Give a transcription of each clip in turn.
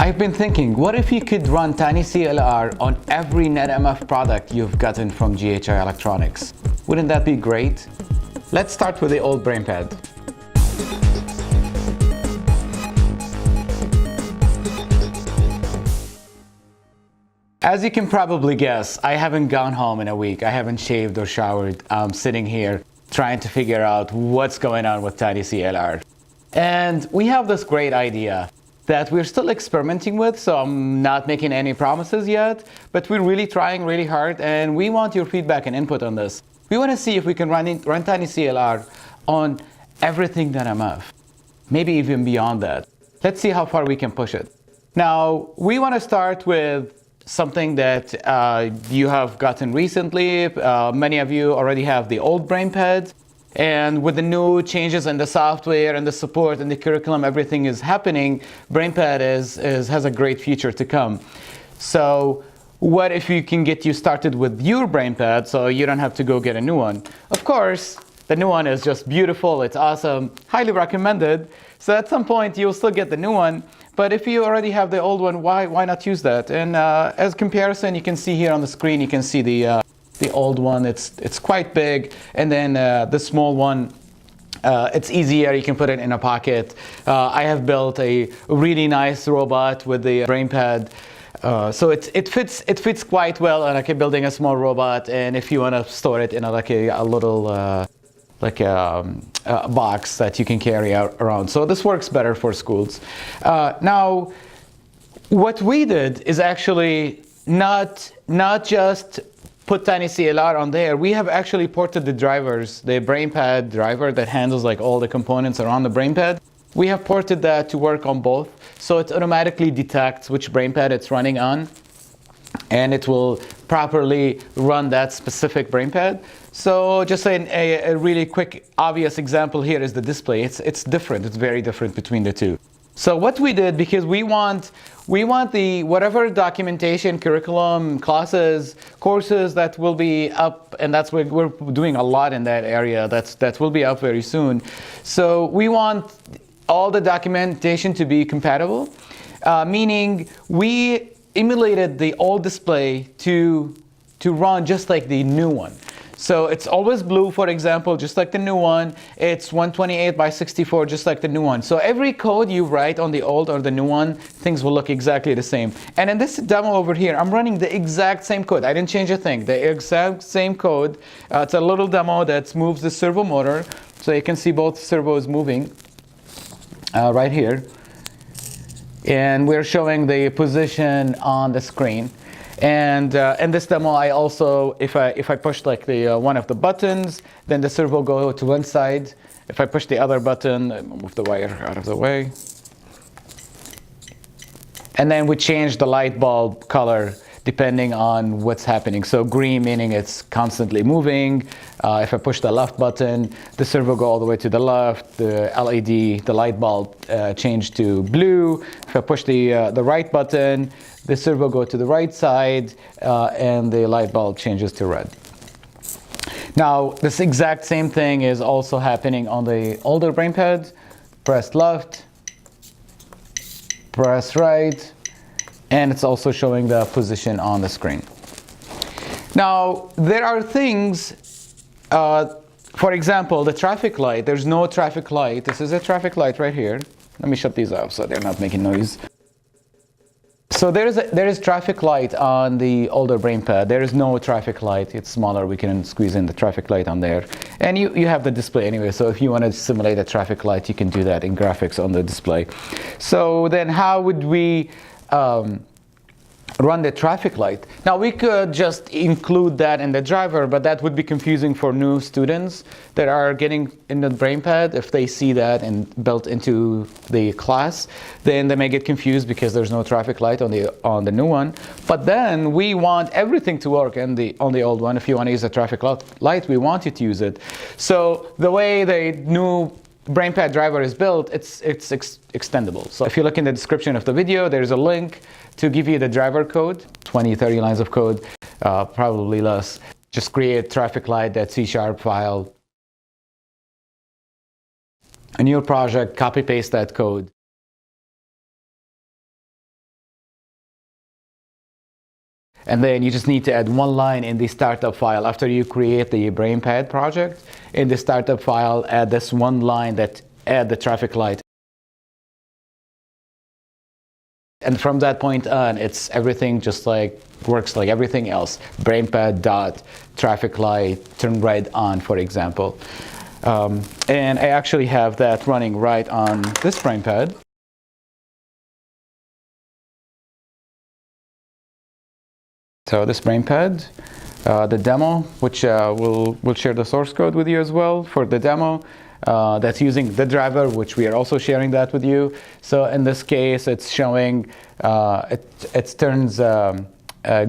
I've been thinking, what if you could run TinyCLR on every NetMF product you've gotten from GHI Electronics? Wouldn't that be great? Let's start with the old BrainPad. As you can probably guess, I haven't gone home in a week. I haven't shaved or showered. I'm sitting here trying to figure out what's going on with TinyCLR. And we have this great idea that we're still experimenting with, so I'm not making any promises yet, but we're really trying really hard, and we want your feedback and input on this. We want to see if we can run TinyCLR on everything NetMF, maybe even beyond that. Let's see how far we can push it. Now, we want to start with something that you have gotten recently. Many of you already have the old BrainPad. And with the new changes in the software and the support and the curriculum, everything is happening. BrainPad has a great future to come. So what if we can get you started with your BrainPad so you don't have to go get a new one? Of course, the new one is just beautiful. It's awesome. Highly recommended. So at some point, you'll still get the new one. But if you already have the old one, why not use that? And as comparison, you can see here on the screen, you can see the old one. It's quite big, and then the small one, it's easier. You can put it in a pocket. I have built a really nice robot with the BrainPad, so it fits quite well. Like building a small robot, and if you want to store it in a little box that you can carry around. So this works better for schools. Now, what we did is actually not just put TinyCLR on there. We have actually ported the drivers, the BrainPad driver that handles like all the components around the BrainPad. We have ported that to work on both, so it automatically detects which BrainPad it's running on, and it will properly run that specific BrainPad. So just a really quick, obvious example here is the display. It's different. It's very different between the two. So what we did, because we want the whatever documentation, curriculum, classes, courses that will be up, and that's what we're doing a lot in that area. That will be up very soon. So we want all the documentation to be compatible, meaning we emulated the old display to run just like the new one. So it's always blue, for example, just like the new one. It's 128 by 64, just like the new one. So every code you write on the old or the new one, things will look exactly the same. And in this demo over here, I'm running the exact same code. I didn't change a thing. The exact same code. It's a little demo that moves the servo motor. So you can see both servos moving right here. And we're showing the position on the screen. And in this demo, I also, if I push like the one of the buttons, then the servo will go to one side. If I push the other button, move the wire out of the way. And then we change the light bulb color depending on what's happening. So green meaning it's constantly moving. If I push the left button, the servo will go all the way to the left. The LED, the light bulb change to blue. If I push the right button, the servo will go to the right side, and the light bulb changes to red. Now, this exact same thing is also happening on the older BrainPad. Press left, press right, and it's also showing the position on the screen. Now, there are things, for example, the traffic light. There's no traffic light. This is a traffic light right here. Let me shut these off so they're not making noise. So there is traffic light on the older BrainPad. There is no traffic light. It's smaller. We can squeeze in the traffic light on there. And you have the display anyway. So if you want to simulate a traffic light, you can do that in graphics on the display. So then how would we run the traffic light? Now we could just include that in the driver, but that would be confusing for new students that are getting in the BrainPad. If they see that and built into the class, then they may get confused because there's no traffic light on the new one. But then we want everything to work on the old one. If you want to use a traffic light, we want you to use it. So the way the new BrainPad driver is built, it's extendable. So if you look in the description of the video, there's a link to give you the driver code, 20, 30 lines of code, probably less. Just create TrafficLight.c# file, a new project, copy paste that code, And then you just need to add one line in the startup file after you create the BrainPad project. In the startup file, add this one line that add the TrafficLight. And from that point on, it's everything just like works like everything else. BrainPad dot TrafficLight turn right on, for example. And I actually have that running right on this BrainPad. So this BrainPad, the demo, which we'll share the source code with you as well for the demo. That's using the driver, which we are also sharing that with you. So in this case, it's showing, it turns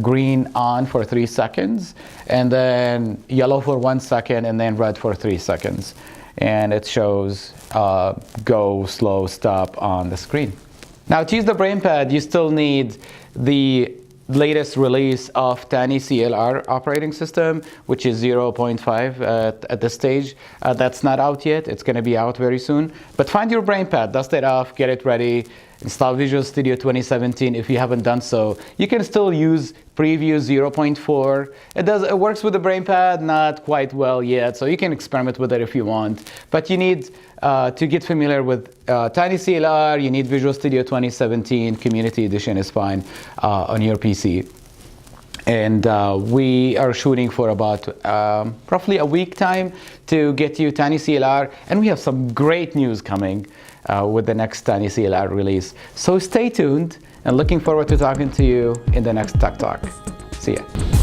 green on for 3 seconds, and then yellow for 1 second, and then red for 3 seconds. And it shows go, slow, stop on the screen. Now to use the BrainPad, you still need the latest release of TinyCLR operating system, which is 0.5 at this stage. That's not out yet. It's going to be out very soon. But find your BrainPad, dust it off, get it ready, install Visual Studio 2017 if you haven't done so. You can still use Preview 0.4. It works with the BrainPad, not quite well yet, so you can experiment with it if you want. But you need to get familiar with TinyCLR, you need Visual Studio 2017, Community Edition is fine on your PC. And we are shooting for about roughly a week time to get you TinyCLR, and we have some great news coming with the next TinyCLR release. So stay tuned, and looking forward to talking to you in the next Tech Talk. See ya.